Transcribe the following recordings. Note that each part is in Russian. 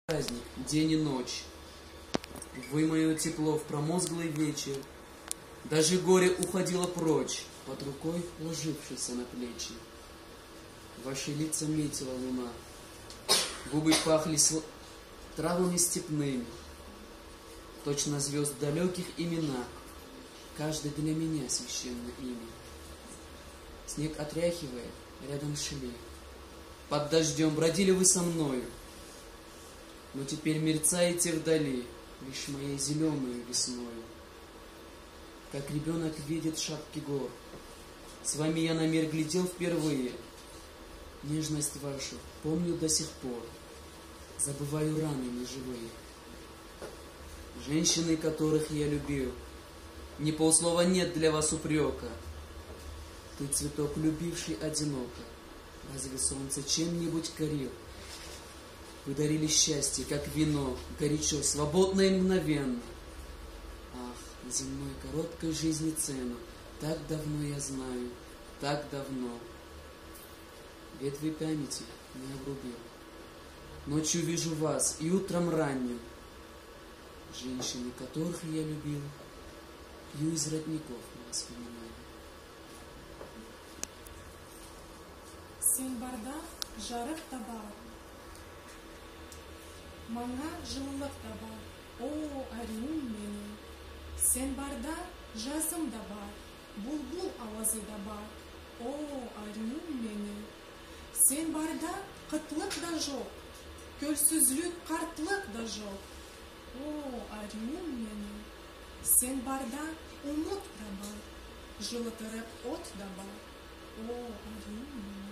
праздник, день и ночь. Вы мое тепло в промозглый вечер. Даже горе уходило прочь, под рукой ложившейся на плечи. Ваши лица метила луна, губы пахли травами степными. Точно звезд далеких имена, каждый для меня священно имя. Снег отряхивая, рядом шли, под дождем бродили вы со мною. Но теперь мерцаете вдали, лишь моей зеленою весною. Как ребенок видит шапки гор, с вами я на мир глядел впервые. Нежность вашу помню до сих пор, забываю раны неживые. Женщины, которых я любил, ни полслова нет для вас упрека. Ты цветок, любивший одиноко, разве солнце чем-нибудь корил? Вы дарили счастье, как вино, горячо, свободно и мгновенно. Ах, земной короткой жизни цену так давно я знаю, так давно. Ветви памяти не обрубил. Ночью вижу вас и утром ранним. Женщины, которых я любил, пью из родников воспоминаний. Sen barda жарык та бар, маңа жылылык та бар. О, ариум менин, сен барда жазым да бар, булбул авазы да бар. О, ариум менин, сен барда кытлык да жок, көлсүзлүк, картлык да жок. О, ариум менин, сен барда умут да бар, жылытырык от да бар. О, ариум менин.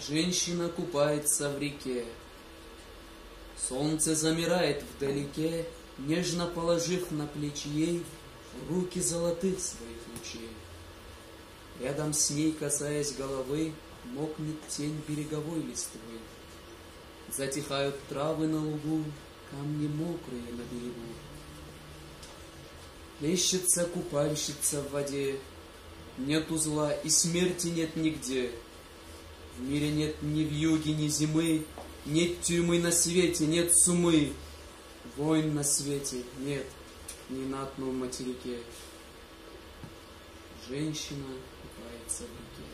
Женщина купается в реке, солнце замирает вдалеке, нежно положив на плечи ей руки золотых своих лучей. Рядом с ней, касаясь головы, мокнет тень береговой листвы. Затихают травы на лугу, камни мокрые на берегу. Плещется купальщица в воде, нет узла и смерти нет нигде. В мире нет ни вьюги, ни зимы, нет тюрьмы на свете, нет сумы. Войн на свете нет ни на одном материке. Женщина купается в реке.